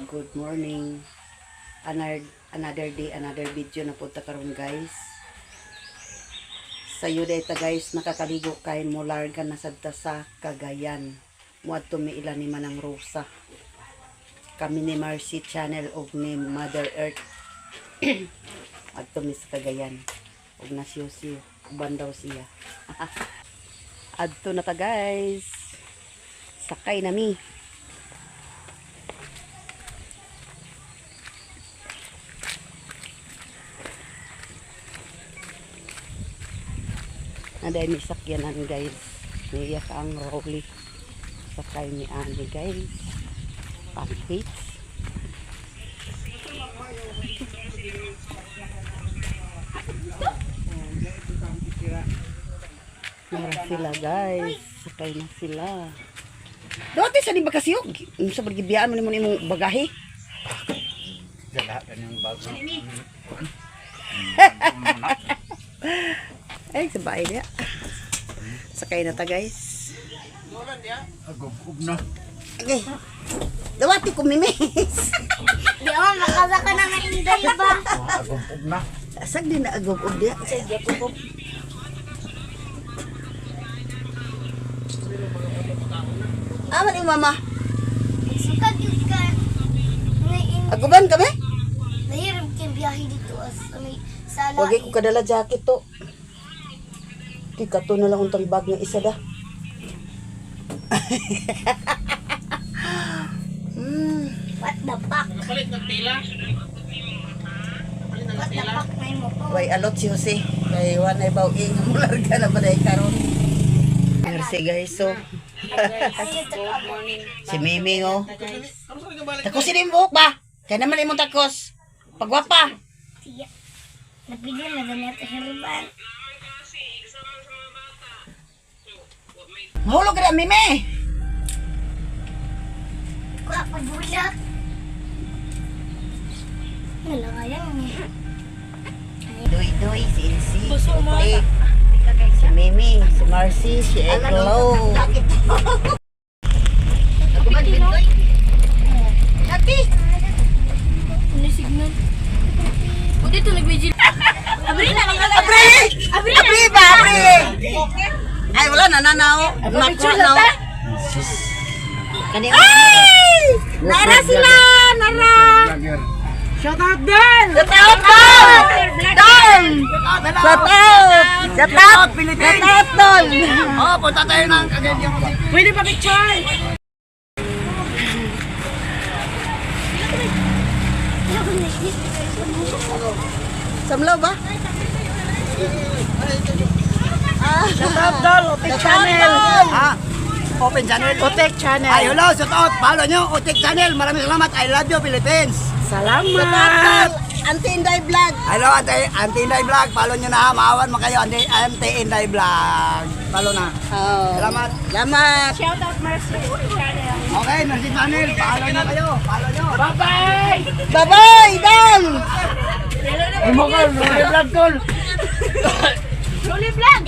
Good morning. Another day, another video na punta karon guys. Sayo dayta guys, nakakaligo kay mo larga na sadta sa Cagayan. Muad tumiila ni Manang Rosa. Kami ni Marcy Channel og ni Mother Earth. At tumi sa Cagayan. Og na siyo uban daw siya. Adto na ta guys. Sakay na mi. Ada ini sakyanan guys. Niya ang rolly. Sakay ni Ani guys. Pancakes. Mara sila guys. Sakay na sila. Dati sa di ba kasiyog? Sa pagibiyaan mo ni mo ni mong bagahe. Lahat ng bago. Ay, sabay niya. Sakay na ta guys. Agog na. Okay. Dawati ko mimis. Di ako makasaka na ng inday ba? Agog na. Asag din na agog dia. Sige po. Aman ni mama. Sukat yung ka. Aguban kami? Nahirap kayong biyahe dito as may sala. Wagi ko kadala jacket to. Kato na lang untang bag ng isa da. What the fuck? Palit ng tila. What the fuck na mo po? Way alot si Jose. Kay wanay bawing mularga na ba dahil karon. Merci guys so. Si Mimi oh. Takos din buhok ba? Kaya naman imong takos. Pagwapa. Siya. Nabigyan na ganito heriban. Mahulog ka na Mimi. Kuha pagbulak. Nalangayan niya. Doy, si Elsie, si Utik, si Mimi, si Marcy, si Eklo. Happy! Ano signal? O dito nag-vigil. Abri na! Abri ba? Abri! Ay, wala na, nanaw. Makro na. Ay! Nara sila! Nara! Shout out Dan! Shout out Don! Don! Shout out! Shout out! Shout out Don! Oh, punta tayo ng Cagayan. Pwede pa picture! Samlaw ba? Shout out Dol, Otek Channel. Open Channel. Otek Channel. Ay, hello, shout out. Follow nyo, Otek Channel. Maraming salamat. I love you, Philippines. Salamat! Auntie Inday Vlog! Hello, Auntie Inday Vlog. Follow nyo na. Maawan mo kayo, Auntie Inday Vlog. Follow na. Oh. Salamat. Salamat! Shout out Mercy Channel. Okay, Mercy Channel. Follow nyo kayo. Follow nyo. Bye-bye! Bye-bye! Don! Ay mo ka, Rolly Vlog Tol. Rolly Vlog!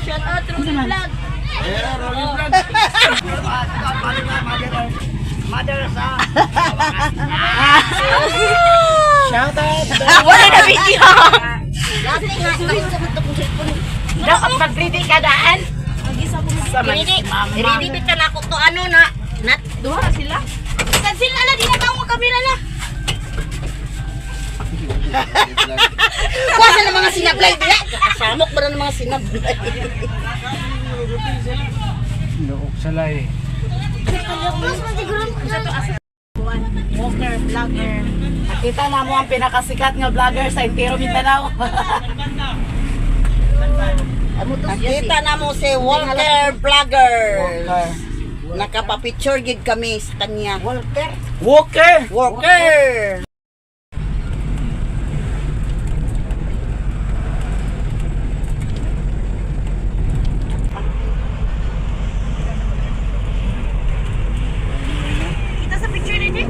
Shout out Rolly Vlog! Rolly Vlog. Mother sa. Shout out. Wala na video! Dati nga, Dapat mag-ready ka daan. Ready bita na ako to ano na. Duha sila. Cancel na di na taong kamera na. kuwasa ng mga sinablay nila. Samok ba na ng mga sinablay? Look salay. Walker, vlogger. Nakita na mo ang pinakasikat nga vlogger sa Intero Mindanao. Nakita na mo si Walker Vlogger. Nakapapicture gid kami sa kanya. Walker! Walker! Kita sa picture ni.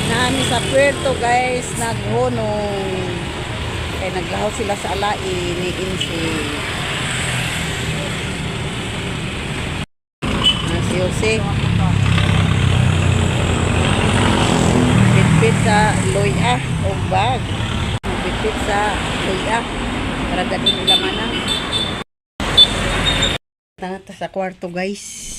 Nami sa Alberto guys naghunong. Kaya naglaho sila sa alai ni Insi. Si Jose. Bitbit sa loya o bag. Bitbit sa loya para dadun nila manang. Tata sa kwarto guys.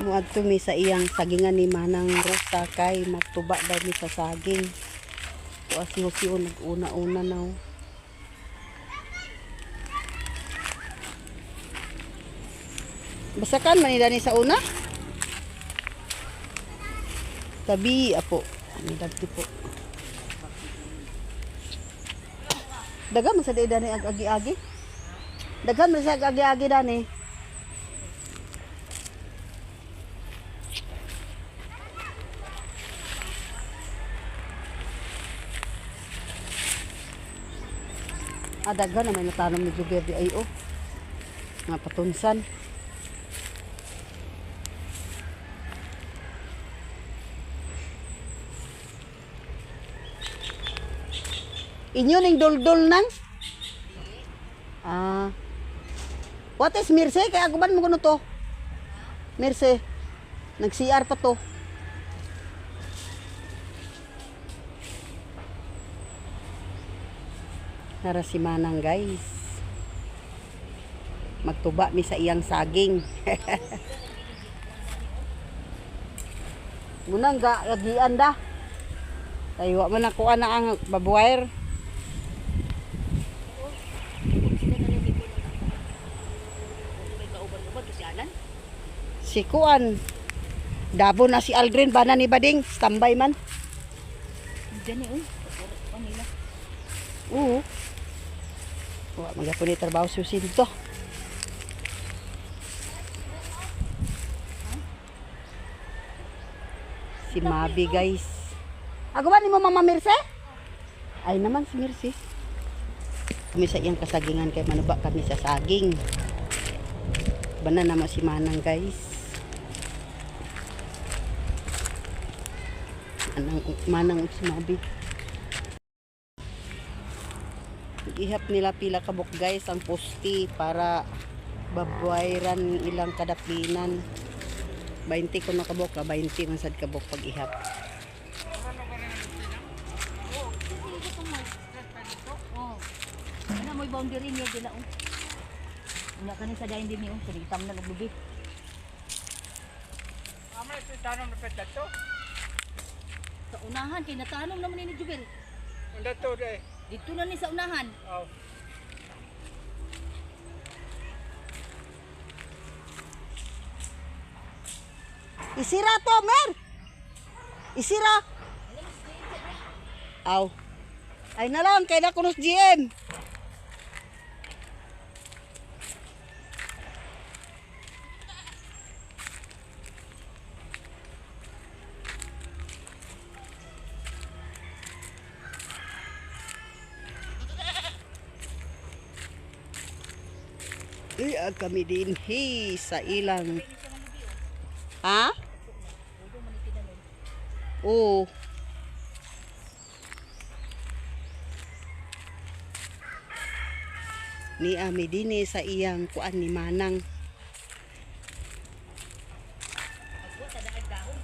Muadto mi sa iyang sagingan ni Manang Rosa kay magtuba daw mi sa saging. Wa siyo nag-una-una na. Basakan man nila ni sa una. Tabi apo. Ang dagti po. Dagan man sa dani ag-agi-agi. Dagan man sa ag-agi-agi dani. Dagan na may natanong ni Juber di ay nga patunsan. Inyo ning dol-dol nang? What is Mirce? Kaya aguban mo kuno to? Mirce. Nag-CR pa to. Nara si Manang guys. Magtuba mi sa iyang saging. Munang gagian da. Tayo man ako ana ang babuwire. Si Kuan. Dabo na si Aldrin bana ni Bading, standby man. Dani panila. Oo. Wa magapon ni trabaho susi dito. Si Mabi guys. Agawan ni mo Mama Mirce? Ay naman si Mirce. Kami sa iyang kasagingan kay manuba kami sa saging. Bana naman si Manang guys. Manang si Mabi. Ihap nila pila kabok guys ang posti para babuayran ilang kadaplinan. 20 ko na kabok, 20 man sad kabok pag ihap. Ano mo boundary niya dila Unya kanin sa dayon din ni silitam na lubi. Amay si tanong na petato. Sa unahan kay natanom naman ni Jubel. Unda to de. Dito na ni sa unahan. Oh. Isira to, Mer! Isira! Aw. Ay na lang, kay na kunos GM. Kami din sa ilang. Ha? Oo. Ni ami din sa iyang kuan ni Manang.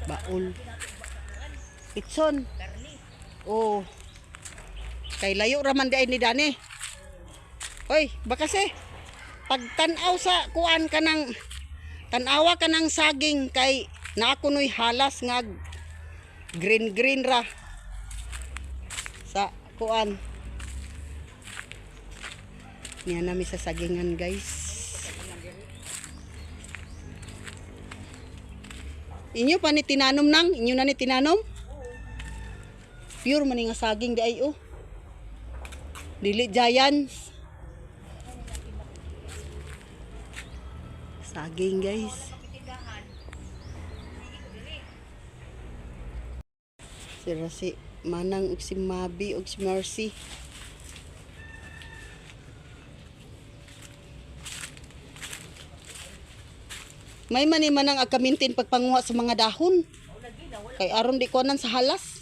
Baul. Itson. Oh. Kay layo raman di ni Dani. Hoy, bakase. Pag tanaw sa kuan kanang tanawa kanang saging kay nakunoy halas nga green ra sa kuan. Niya nami sa sagingan guys. Inyo pa ni tinanom nang? Inyo na ni tinanom? Pure man nga saging di ay Dili giants. Saging guys. Sira si Manang ug si Mabi ug si Mercy. May maniman ang agkamintin pagpanguha sa mga dahon. Kay aron di kuanan sa halas.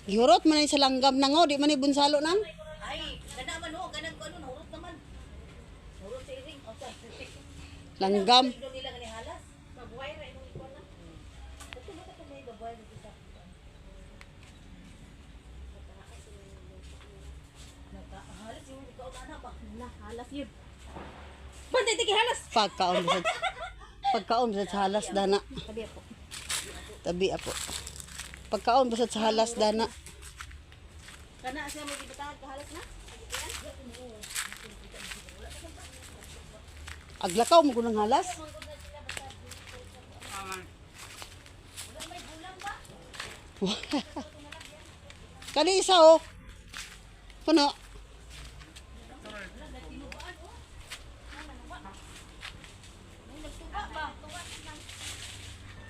Gihurot man ni sa langgam na ngo, di man ni bunsalo nang. Ay, gana man ho, ganang ko ano, nahurot naman. Nahurot sa iring. O, sa Langgam. Ito nila gani halas. Mabuhay ra inong ikaw na. Ito na ito may babuhay na isa. Halas yung ikaw na ba? Na, halas yun. Bantay tiki halas. Pagkaon basad sa halas dana. Sabi ako. Tabi apo. Pagkaon basad sa halas dana. Kana siya may gibitahan ka halas na? Aglakaw mo gunang halas. Kani isa oh. Kuno.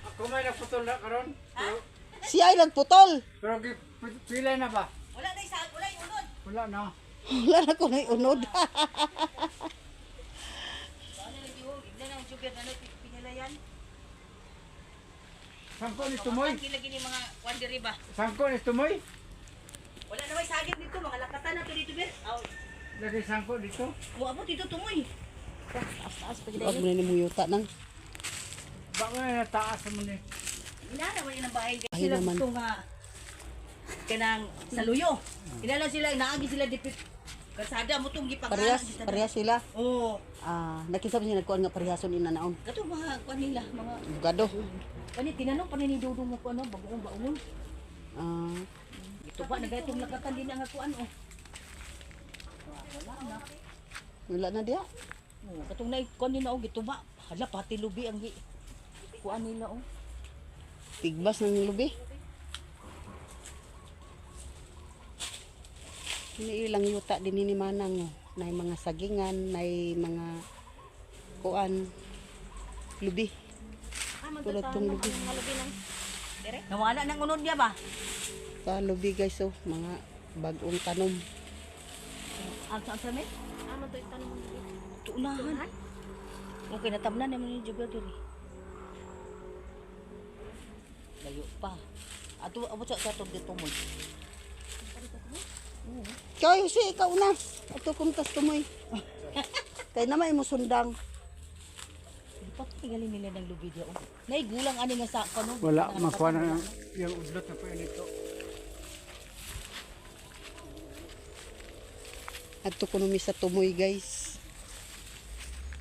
Ako may naputol na karon. Siya ay nagputol. Pero pila na ba? Wala na isa, wala yung unod. Wala na. Wala na ko na unod. Wala na yung igla na yung sugar na pinilayan. Sangko ni tumoy. Ang kilagin yung mga wanderi ba? Sangko ni tumoy. Wala na may sagip dito, mga lakatan na to dito, Ber. Aw, Lagi sangko dito. abot dito tumoy. Taas-taas pa Wag mo na ni muyuta nang. Baka na taas mo ni. Inana man yung bahay. Ay, Sila naman. gusto nga kanang saluyo. Kinala sila, inaagi sila dipit. Kasada mo itong Parehas sila. Oo. Nakisab niya nagkuan nga parehason ina naon. Kato mga kuan nila, mga... Gado. Kani, tinanong pa ni Dudong mo kuan, bagoong baungon. Ah, Ito ba, nagayatong lakatan din ang kuan, oh. wala na diha. Oh, katong na kuan nila, oh, gito ba? Hala, pati lubi ang kuan nila, oh. Tigbas ng lubi. Ini ilang yuta din ni Manang oh. Nay mga sagingan, nay mga kuan lubi. Tulad tong lubi. Nawala ng unod niya ba? Sa lubi guys oh, mga bagong tanom. Ang sa may? Ano to itanong mo dito? Tuunahan. Okay, natamnan naman yung juga diri. Layo pa. Ato abot sa katong dito mo. Kay si ikaw na. Ato kuntas tumoy. Kay naman mo sundang. Pati galing nila ng lubi diya. Oh. Naigulang ani nga sa kano. Wala makuha na yung udlot na po nito. Ato kuno mi sa tumoy guys.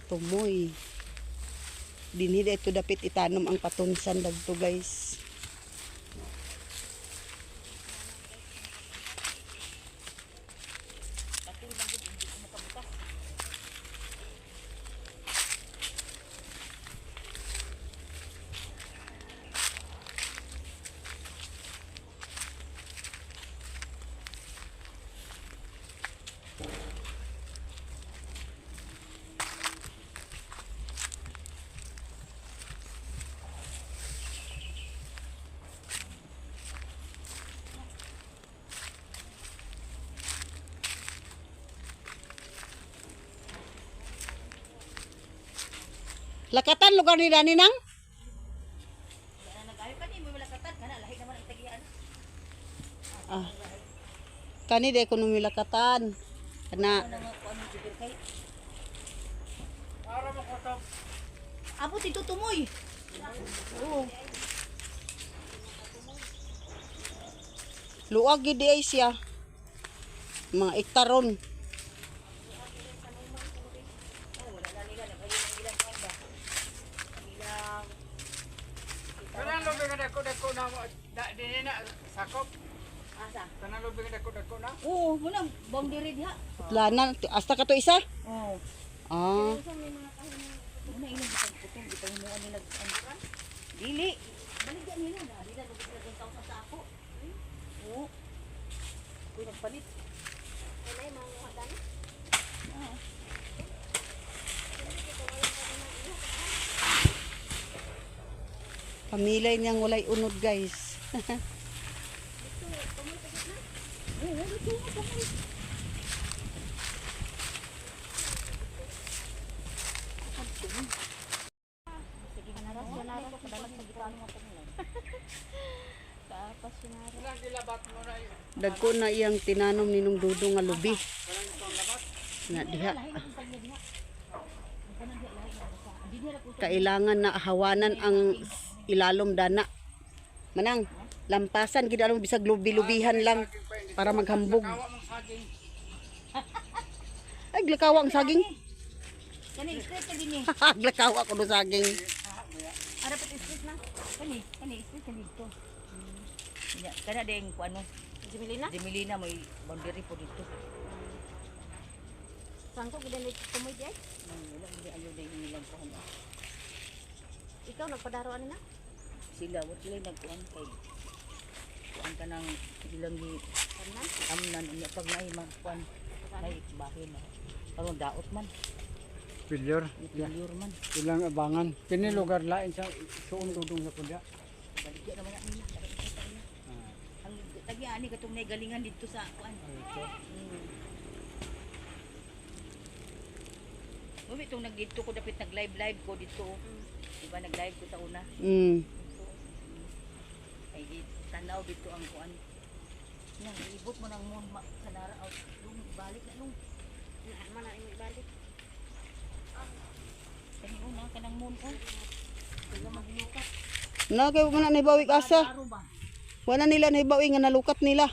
Tumoy. Dinhi ito dapit itanom ang patunsan dagto guys. Lakatan lugar ni Dani nang? Nagayo pa ni mo malakatan kana lahi naman ang tagian. Ah. Kani de kuno milakatan. Kana Ano nga kuan ng jubir kay? Para mo ko to. Abot ito tumoy. Oo. luag gid ay siya. Mga ektaron. Kanang lubi nga dako na mo. Dinhi na sakop. Asa? Kanang lubi nga dako na. Oo, muna boundary diha. Lanan hasta ka to isa? Oo. Ah, Muna ilang bitang putong bitang mo ani nag dili. Baligyan nila na dili na lubos na taon sa ako. Oo. Kuy nagpalit. Wala mga Pamilay niyang walay unod guys. Sige ka naras, naras. Kadalas sa gitano mo pamilay. Kaapas yun naras. Dagko na iyang tinanom ni nung dudong nga lubi. Na diha. Kailangan na hawanan ang ilalom dana. Manang, lampasan gid alam bisag lubi-lubihan lang para maghambog. Ay, glakawa ang saging. Kani, stress ka din eh. Glakawa ko do saging. Ara pati stress na. Kani, stress ka dito. Kana ding ano? Dimilina? Dimilina may boundary po dito. Sangko gid ni kumoy di ay? Wala hindi ayo day nilang ko ano. Ikaw nagpadaro ani na? Sila wat sila nagkuan kay kuan ka nang ilang gi amnan unya pag may magkuan may bahin na. Karon daot man. Pilyar. Failure man. Ilang abangan. Kini lugar lain sa suon dudong sa punda. Baligya naman nila. Ang tagi ani katong nay galingan dito sa kuan. Uwi itong nag-dito ko dapat nag-live ko dito. Diba nag-live ko sa una? Ay tanaw dito ang kuan. Nang ibot mo ng moon sa nara out. Lung balik na lung. Naan man na ibalik. Kani una kanang moon ko. Wala maglukat. Na kay man na ibawi asa. Wala nila na ibawi nga nalukat nila.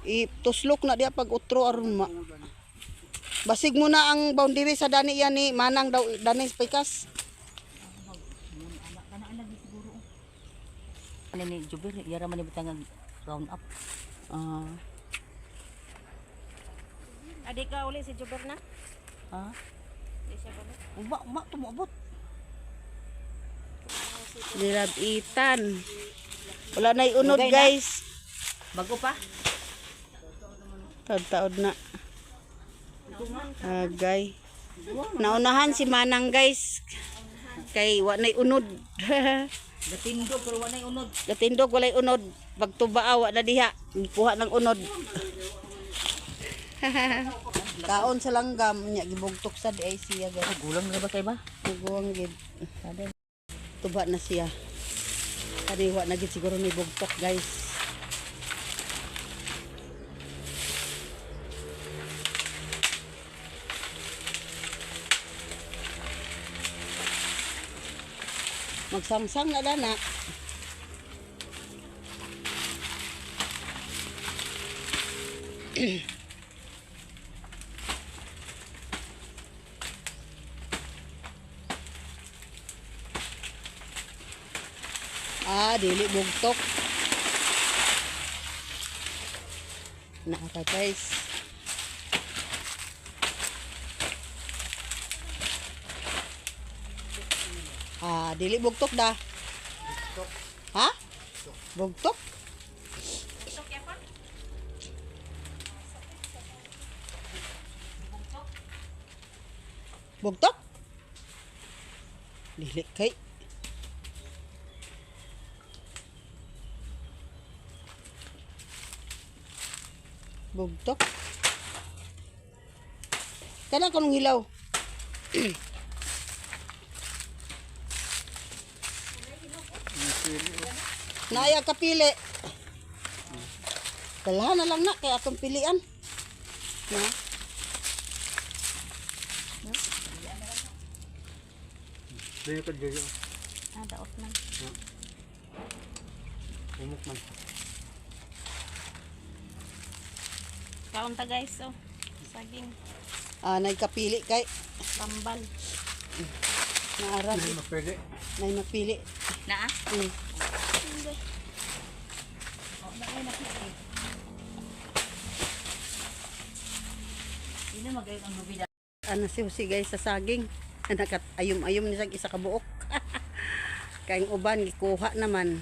Ituslok na diya pag utro aron ma. Basig mo na ang boundary sa dani yan ni Manang daw dani spikas. Ano ni Jubir, yara man ibutang round up. Adik ka uli si Jubir na? Ha? Di siya ba? Uma tumubot. Nilabitan. Wala na unod guys. Bago pa? Taod-taod na. Agay. Naunahan si Manang guys. Kay wa nay unod. Gatindog pero wala unod. Gatindog walay unod. Pagtuba wa na diha. Kuha ng unod. Kaon sa langgam nya gibugtok sa di ay siya guys. Gulang na ba kay ba? Guguang gid. Tuba na siya. Kani wa na gid siguro ni bugtok guys. Magsangsang na dana. Dili bugtok. Naaka guys. Dili bugtok da. Bugtok. Ha? Bugtok? Bugtok? Dili kay. Bugtok. Kana kanong hilaw. Naya kapili. Dalahan na lang na kay atong pilian. Na. Dili ka dili. Daot man. Umok man. Kaunta guys, so. Saging. Nay kapili kay Tambal. naarag. Dili mapili. Nay mapili. Naa? Hindi na magayon ang lubida. Ano si guys sa saging. Nakat ayom-ayom ni sa isa ka buok. Kaing uban gikuha naman.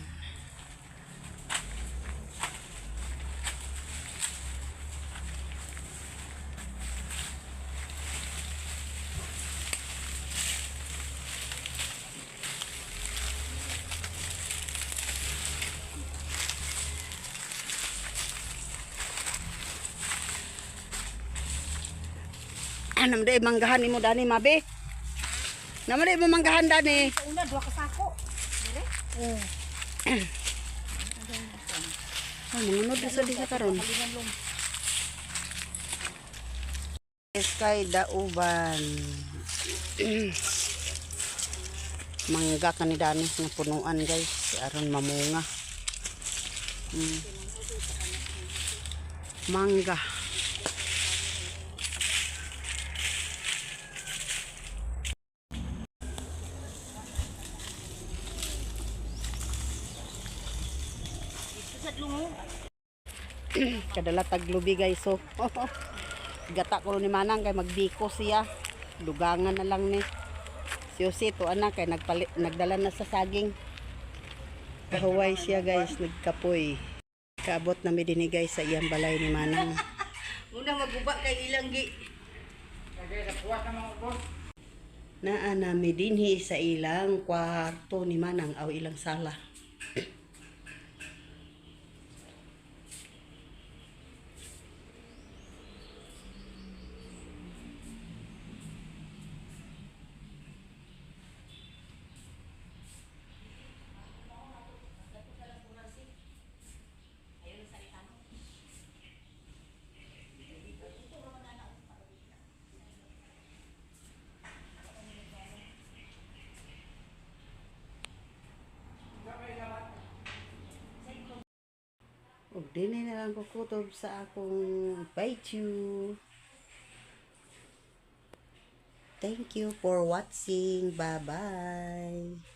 Naman manggahan mo dani mabe. Naman mo manggahan dani. Sa una, 2 ka sako. Dire? Ay, mangunod na sa di sa karon. Kay dauban. Mangga ka ni dani na punuan guys. Aron mamunga. Mangga. Kadala taglubi guys, so gata ko ni manang kay magbiko siya, dugangan na lang ni siyosi to anak kay nagdala na sa saging kahuway siya guys, nagkapoy kaabot na mi dinhi guys sa iyang balay ni manang. Muna maguba kay ilang gi. Naa na mi dinhi sa ilang kwarto ni manang aw ilang sala. Og dinay na lang ko kutob sa akong page. Thank you for watching. Bye-bye.